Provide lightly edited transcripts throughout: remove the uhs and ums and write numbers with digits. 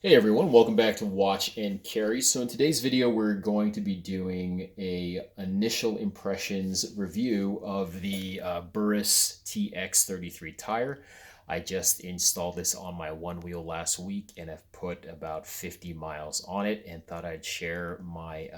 Hey everyone, welcome back to Watch and Carry. So in today's video, we're going to be doing a initial impressions review of the Burris TX-33 tire. I just installed this on my Onewheel last week and have put about 50 miles on it and thought I'd share my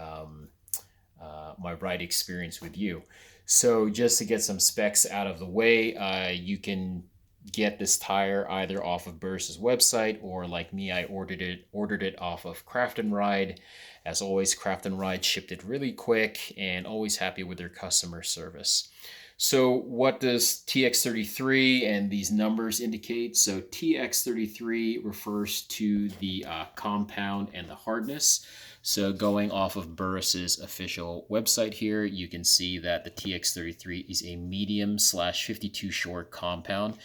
ride experience with you. So just to get some specs out of the way, you can get this tire either off of Burris's website or like me, I ordered it off of Craft and Ride. As always, Craft and Ride shipped it really quick and always happy with their customer service. So what does TX33 and these numbers indicate? So TX33 refers to the compound and the hardness. So going off of Burris's official website here, you can see that the TX33 is a medium/52 short compound.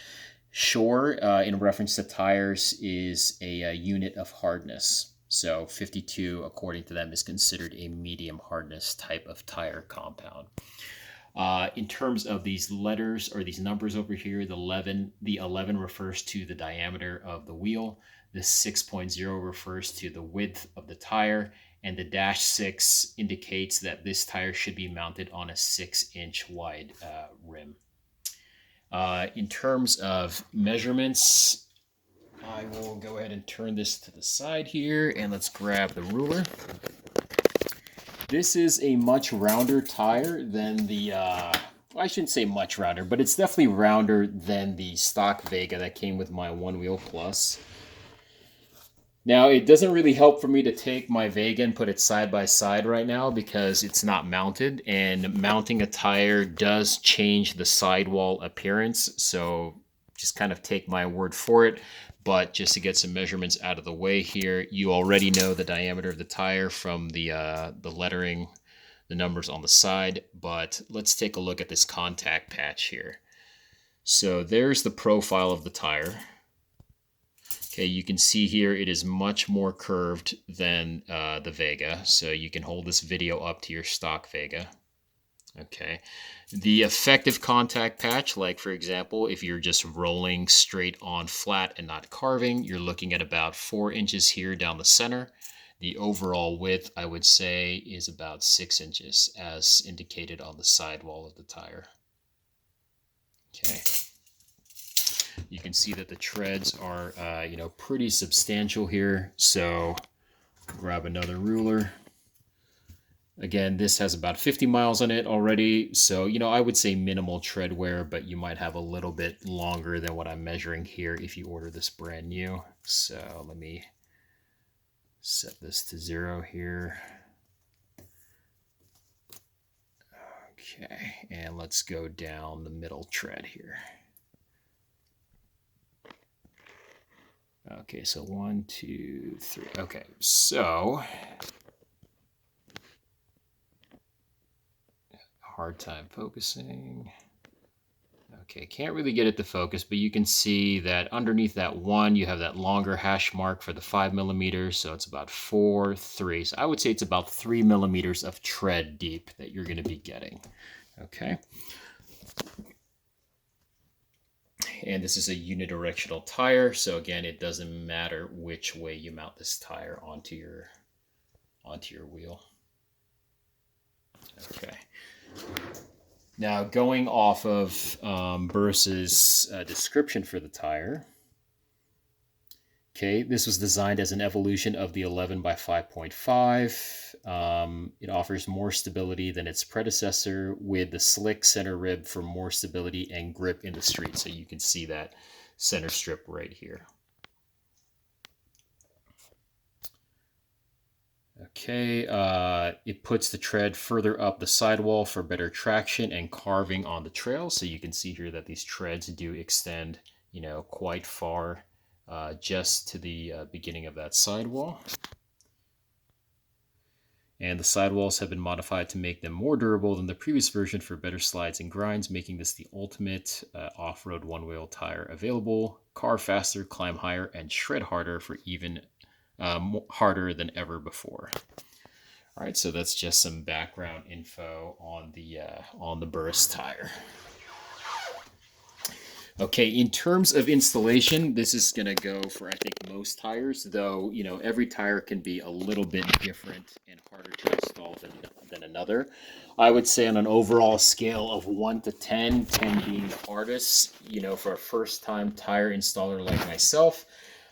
Shore, in reference to tires, is a unit of hardness. So 52, according to them, is considered a medium hardness type of tire compound. In terms of these letters or these numbers over here, the 11 refers to the diameter of the wheel. The 6.0 refers to the width of the tire, and the -6 indicates that this tire should be mounted on a 6-inch wide rim. In terms of measurements, I will go ahead and turn this to the side here, and let's grab the ruler. This is a much rounder tire than the, I shouldn't say much rounder, but it's definitely rounder than the stock Vega that came with my Onewheel Plus. Now, it doesn't really help for me to take my Vega and put it side by side right now because it's not mounted, and mounting a tire does change the sidewall appearance, so just kind of take my word for it. But just to get some measurements out of the way here, you already know the diameter of the tire from the lettering, the numbers on the side, but let's take a look at this contact patch here. So there's the profile of the tire. Okay, you can see here it is much more curved than the Vega, so you can hold this video up to your stock Vega. Okay, the effective contact patch, like for example, if you're just rolling straight on flat and not carving, you're looking at about 4 inches here down the center. The overall width, I would say, is about 6 inches, as indicated on the sidewall of the tire. Okay. You can see that the treads are, pretty substantial here. So grab another ruler. Again, this has about 50 miles on it already. So, I would say minimal tread wear, but you might have a little bit longer than what I'm measuring here if you order this brand new. So let me set this to 0 here. Okay, and let's go down the middle tread here. Okay, so 1, 2, 3. Okay, so hard time focusing. Okay, can't really get it to focus, but you can see that underneath that 1, you have that longer hash mark for the 5 millimeters, so it's about 4, 3. So I would say it's about 3 millimeters of tread deep that you're going to be getting. Okay. And this is a unidirectional tire, so again, it doesn't matter which way you mount this tire onto your wheel. Okay. Now, going off of Burris's description for the tire, okay, this was designed as an evolution of the 11 by 5.5. It offers more stability than its predecessor with the slick center rib for more stability and grip in the street. So you can see that center strip right here. Okay, it puts the tread further up the sidewall for better traction and carving on the trail. So you can see here that these treads do extend, quite far just to the beginning of that sidewall. And the sidewalls have been modified to make them more durable than the previous version for better slides and grinds, making this the ultimate off-road one-wheel tire available. Carve faster, climb higher, and shred harder for even harder than ever before. All right, so that's just some background info on the Burris tire. Okay, in terms of installation, this is going to go for, I think, most tires, though, every tire can be a little bit different and harder to install than another. I would say on an overall scale of 1 to 10, 10 being the hardest, for a first-time tire installer like myself,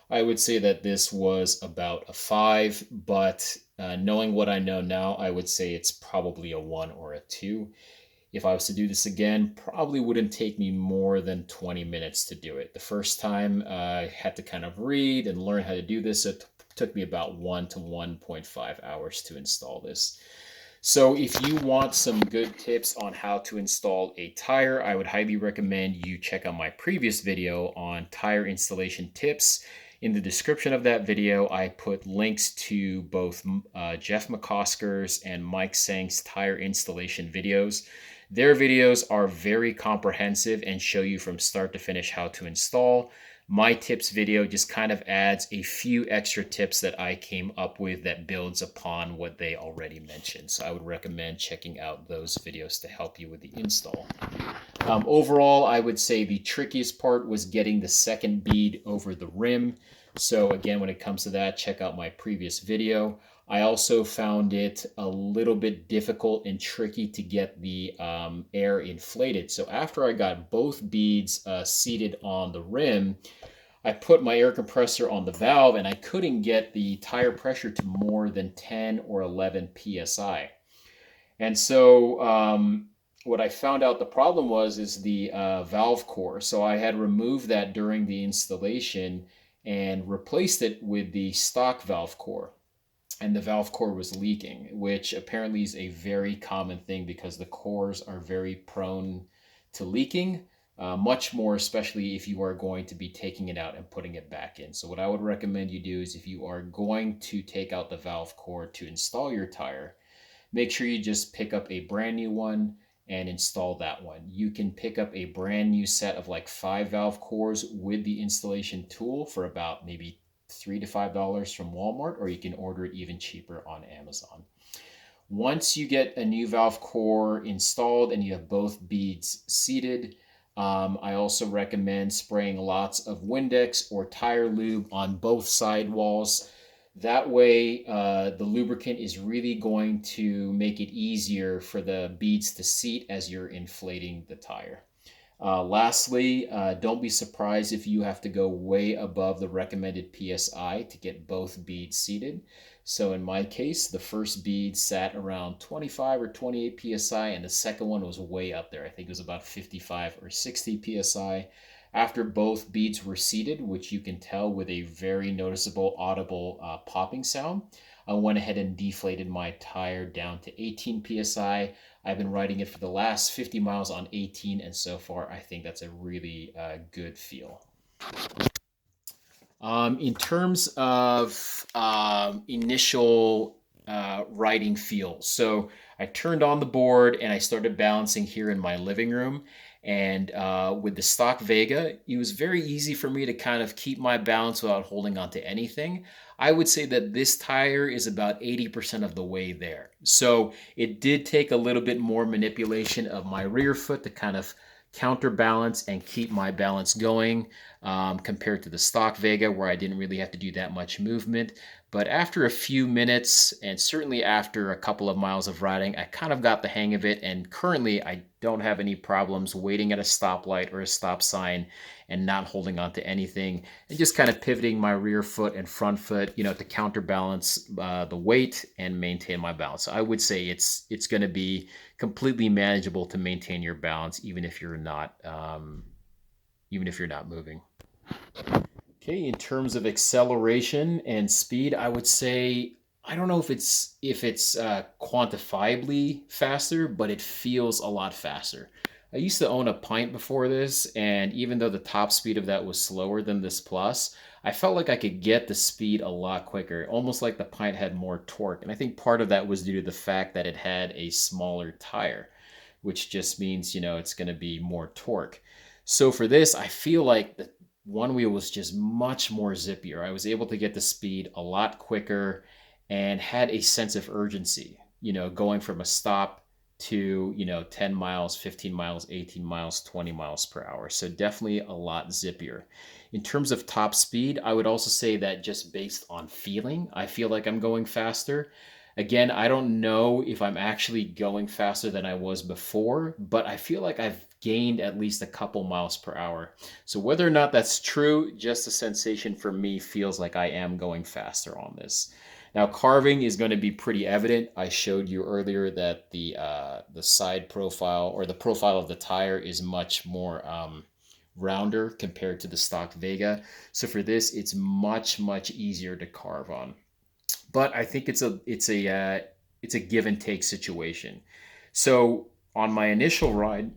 I would say that this was about a 5, but knowing what I know now, I would say it's probably a 1 or a 2. If I was to do this again, probably wouldn't take me more than 20 minutes to do it. The first time I had to kind of read and learn how to do this. It took me about 1 to 1.5 hours to install this. So if you want some good tips on how to install a tire, I would highly recommend you check out my previous video on tire installation tips. In the description of that video, I put links to both Jeff McCosker's and Mike Sang's tire installation videos. Their videos are very comprehensive and show you from start to finish how to install. My tips video just kind of adds a few extra tips that I came up with that builds upon what they already mentioned. So I would recommend checking out those videos to help you with the install. Overall, I would say the trickiest part was getting the second bead over the rim. So again, when it comes to that, check out my previous video. I also found it a little bit difficult and tricky to get the air inflated. So after I got both beads seated on the rim, I put my air compressor on the valve and I couldn't get the tire pressure to more than 10 or 11 psi. And so what I found out the problem is the valve core. So I had removed that during the installation and replaced it with the stock valve core. And the valve core was leaking, which apparently is a very common thing because the cores are very prone to leaking, much more especially if you are going to be taking it out and putting it back in. So what I would recommend you do is if you are going to take out the valve core to install your tire, make sure you just pick up a brand new one and install that one. You can pick up a brand new set of like 5 valve cores with the installation tool for about maybe $3 to $5 from Walmart, or you can order it even cheaper on Amazon. Once you get a new valve core installed and you have both beads seated, I also recommend spraying lots of Windex or tire lube on both sidewalls. That way, the lubricant is really going to make it easier for the beads to seat as you're inflating the tire. Lastly, don't be surprised if you have to go way above the recommended PSI to get both beads seated. So in my case, the first bead sat around 25 or 28 PSI, and the second one was way up there. I think it was about 55 or 60 PSI. After both beads were seated, which you can tell with a very noticeable audible popping sound, I went ahead and deflated my tire down to 18 PSI. I've been riding it for the last 50 miles on 18, and so far I think that's a really good feel. In terms of initial riding feel, so I turned on the board and I started balancing here in my living room. And with the stock Vega, it was very easy for me to kind of keep my balance without holding on to anything. I would say that this tire is about 80% of the way there. So it did take a little bit more manipulation of my rear foot to kind of counterbalance and keep my balance going compared to the stock Vega, where I didn't really have to do that much movement. But after a few minutes, and certainly after a couple of miles of riding, I kind of got the hang of it. And currently, I don't have any problems waiting at a stoplight or a stop sign and not holding on to anything, and just kind of pivoting my rear foot and front foot, to counterbalance the weight and maintain my balance. So I would say it's going to be completely manageable to maintain your balance, even if you're not moving. Okay, in terms of acceleration and speed, I would say I don't know if it's quantifiably faster, but it feels a lot faster. I used to own a Pint before this, and even though the top speed of that was slower than this Plus, I felt like I could get the speed a lot quicker, almost like the Pint had more torque. And I think part of that was due to the fact that it had a smaller tire, which just means, it's going to be more torque. So for this, I feel like the Onewheel was just much more zippier. I was able to get the speed a lot quicker and had a sense of urgency, going from a stop to, 10 miles, 15 miles, 18 miles, 20 miles per hour. So definitely a lot zippier. In terms of top speed, I would also say that just based on feeling, I feel like I'm going faster. Again, I don't know if I'm actually going faster than I was before, but I feel like I've gained at least a couple miles per hour. So whether or not that's true, just the sensation for me feels like I am going faster on this. Now, carving is going to be pretty evident. I showed you earlier that the side profile, or the profile of the tire, is much more rounder compared to the stock Vega. So for this, it's much easier to carve on. But I think it's a give and take situation. So on my initial ride,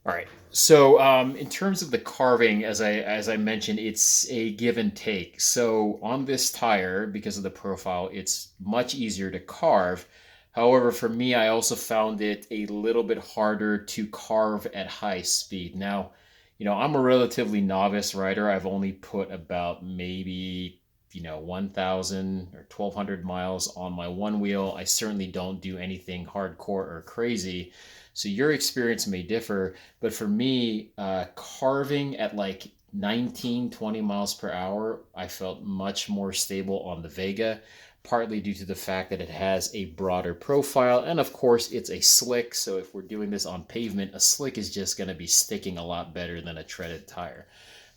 all right. So, in terms of the carving, as I mentioned, it's a give and take. So on this tire, because of the profile, it's much easier to carve. However, for me, I also found it a little bit harder to carve at high speed. Now, I'm a relatively novice rider. I've only put about maybe 1,000 or 1,200 miles on my one wheel. I certainly don't do anything hardcore or crazy. So your experience may differ, but for me, carving at like 19, 20 miles per hour, I felt much more stable on the Vega, partly due to the fact that it has a broader profile. And of course, it's a slick. So if we're doing this on pavement, a slick is just going to be sticking a lot better than a treaded tire.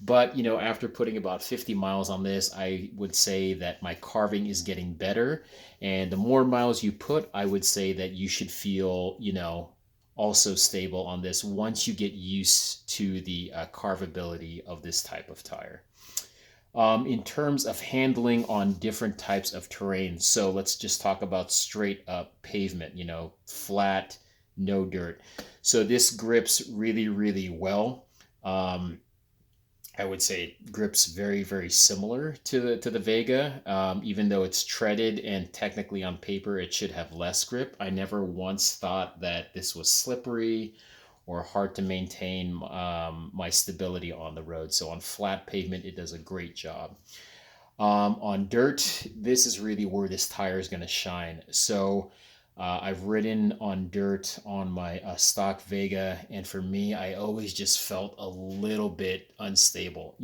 But, after putting about 50 miles on this, I would say that my carving is getting better. And the more miles you put, I would say that you should feel, also stable on this once you get used to the carvability of this type of tire. In terms of handling on different types of terrain, so let's just talk about straight up pavement, flat, no dirt. So this grips really well. I would say it grips very similar to the Vega, even though it's treaded and technically on paper it should have less grip. I never once thought that this was slippery or hard to maintain my stability on the road. So on flat pavement, it does a great job. On dirt, this is really where this tire is going to shine. So I've ridden on dirt on my stock Vega, and for me, I always just felt a little bit unstable.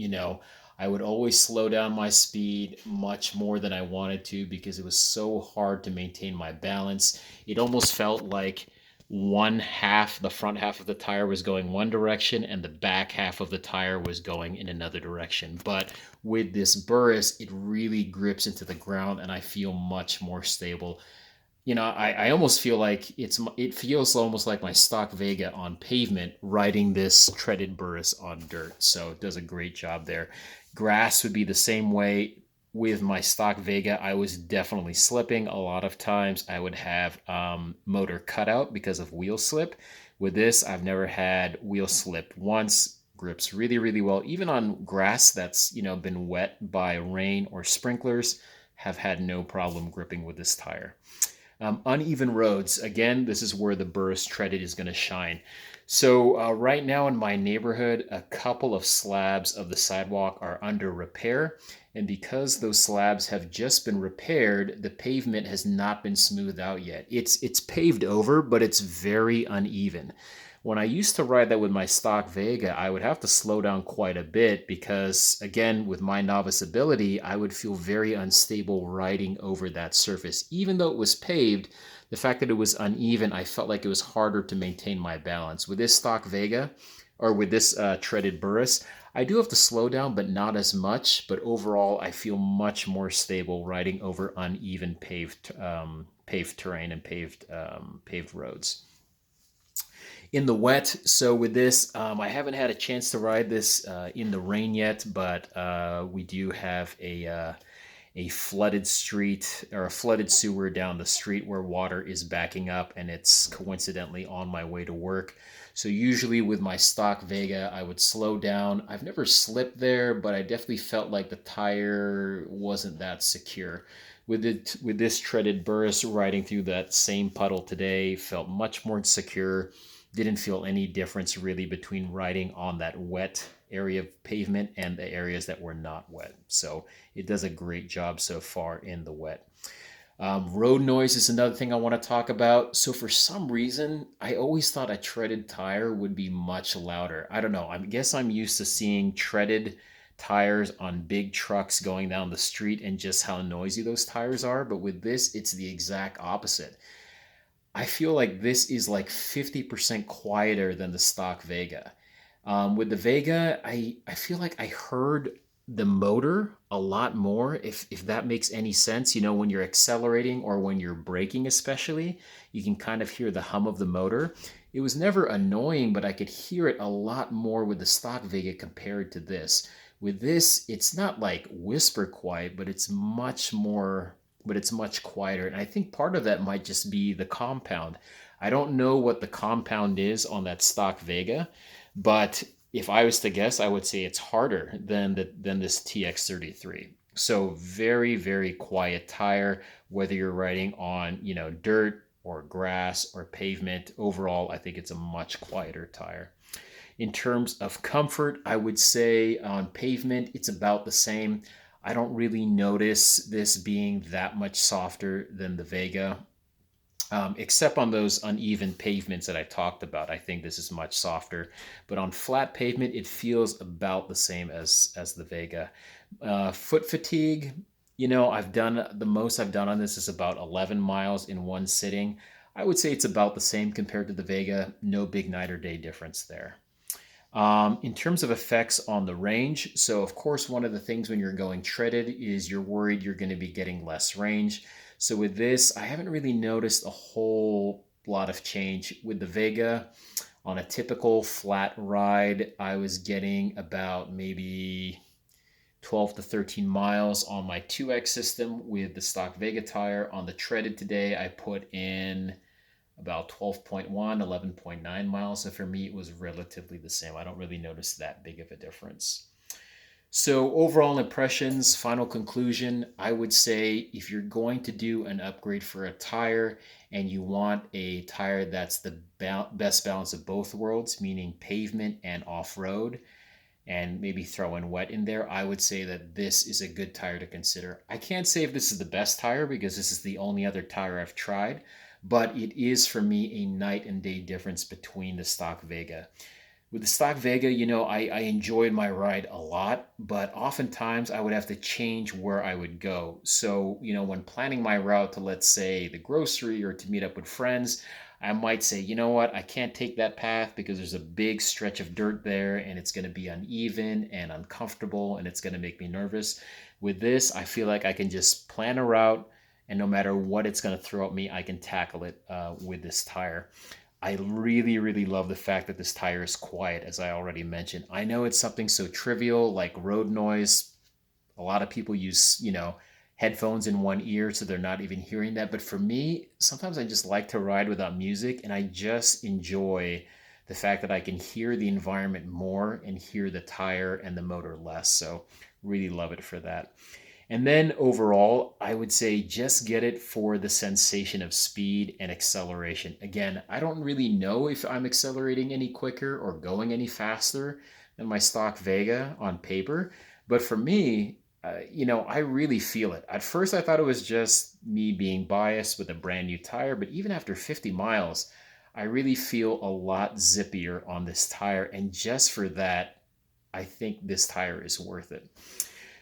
I would always slow down my speed much more than I wanted to because it was so hard to maintain my balance. It almost felt like the front half of the tire was going one direction and the back half of the tire was going in another direction. But with this Burris, it really grips into the ground and I feel much more stable. I almost feel like it feels almost like my stock Vega on pavement riding this treaded Burris on dirt. So it does a great job there. Grass would be the same way. With my stock Vega, I was definitely slipping a lot of times. I would have motor cutout because of wheel slip. With this, I've never had wheel slip once. Grips really well. Even on grass that's been wet by rain or sprinklers, have had no problem gripping with this tire. Uneven roads, again, this is where the Burris treaded is going to shine. So right now in my neighborhood, a couple of slabs of the sidewalk are under repair. And because those slabs have just been repaired, the pavement has not been smoothed out yet. It's paved over, but it's very uneven. When I used to ride that with my stock Vega, I would have to slow down quite a bit because, again, with my novice ability, I would feel very unstable riding over that surface. Even though it was paved, the fact that it was uneven, I felt like it was harder to maintain my balance. With this stock Vega, or with this treaded Burris, I do have to slow down, but not as much. But overall, I feel much more stable riding over uneven paved terrain and paved roads. In the wet, so with this, I haven't had a chance to ride this in the rain yet, but we do have a flooded street or a flooded sewer down the street where water is backing up, and it's coincidentally on my way to work. So usually with my stock Vega, I would slow down. I've never slipped there, but I definitely felt like the tire wasn't that secure. With this treaded Burris, riding through that same puddle today felt much more secure. Didn't feel any difference really between riding on that wet area of pavement and the areas that were not wet. So it does a great job so far in the wet. Road noise is another thing I want to talk about. So for some reason, I always thought a treaded tire would be much louder. I don't know. I guess I'm used to seeing treaded tires on big trucks going down the street and just how noisy those tires are. But with this, it's the exact opposite. I feel like this is like 50% quieter than the stock Vega. With the Vega, I feel like I heard the motor a lot more, if that makes any sense. You know, when you're accelerating or when you're braking especially, you can kind of hear the hum of the motor. It was never annoying, but I could hear it a lot more with the stock Vega compared to this. With this, it's not like whisper quiet, but it's much quieter. And I think part of that might just be the compound. I don't know what the compound is on that stock Vega, but if I was to guess, I would say it's harder than this TX-33. So very, very quiet tire, whether you're riding on, dirt or grass or pavement. Overall, I think it's a much quieter tire. In terms of comfort, I would say on pavement, it's about the same. I don't really notice this being that much softer than the Vega, except on those uneven pavements that I talked about. I think this is much softer. But on flat pavement, it feels about the same as the Vega. Foot fatigue, the most I've done on this is about 11 miles in one sitting. I would say it's about the same compared to the Vega. No big night or day difference there. In terms of effects on the range, so of course, one of the things when you're going treaded is you're worried you're going to be getting less range. So with this, I haven't really noticed a whole lot of change. With the Vega, on a typical flat ride, I was getting about maybe 12 to 13 miles on my 2X system with the stock Vega tire. On the treaded today, I put in about 12.1, 11.9 miles. So for me, it was relatively the same. I don't really notice that big of a difference. So overall impressions, final conclusion, I would say if you're going to do an upgrade for a tire and you want a tire that's the best balance of both worlds, meaning pavement and off-road, and maybe throw in wet in there, I would say that this is a good tire to consider. I can't say if this is the best tire because this is the only other tire I've tried, but it is for me a night and day difference between the stock Vega. With the stock Vega, I enjoyed my ride a lot, but oftentimes I would have to change where I would go. So, when planning my route to, let's say, the grocery or to meet up with friends, I might say, you know what, I can't take that path because there's a big stretch of dirt there and it's going to be uneven and uncomfortable and it's going to make me nervous. With this, I feel like I can just plan a route and no matter what it's going to throw at me, I can tackle it with this tire. I really, really love the fact that this tire is quiet, as I already mentioned. I know it's something so trivial like road noise. A lot of people use, headphones in one ear, so they're not even hearing that. But for me, sometimes I just like to ride without music, and I just enjoy the fact that I can hear the environment more and hear the tire and the motor less. So really love it for that. And then overall, I would say just get it for the sensation of speed and acceleration. Again, I don't really know if I'm accelerating any quicker or going any faster than my stock Vega on paper. But for me, I really feel it. At first, I thought it was just me being biased with a brand new tire. But even after 50 miles, I really feel a lot zippier on this tire. And just for that, I think this tire is worth it.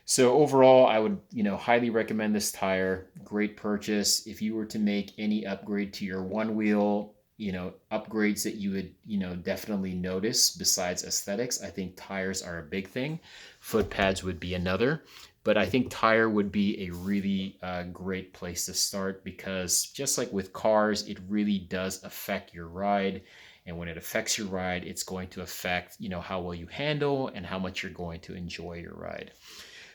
So overall, I would, highly recommend this tire. Great purchase. If you were to make any upgrade to your Onewheel, upgrades that you would, definitely notice besides aesthetics, I think tires are a big thing. Foot pads would be another. But I think tire would be a really great place to start because just like with cars, it really does affect your ride. And when it affects your ride, it's going to affect, how well you handle and how much you're going to enjoy your ride.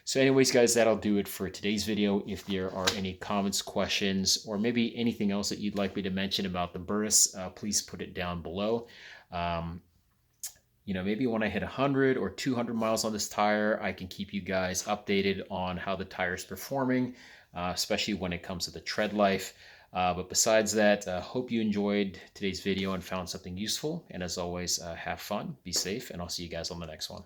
So anyways, guys, that'll do it for today's video. If there are any comments, questions, or maybe anything else that you'd like me to mention about the Burris, please put it down below. Maybe when I hit 100 or 200 miles on this tire, I can keep you guys updated on how the tire is performing, especially when it comes to the tread life. But besides that, hope you enjoyed today's video and found something useful. And as always, have fun, be safe, and I'll see you guys on the next one.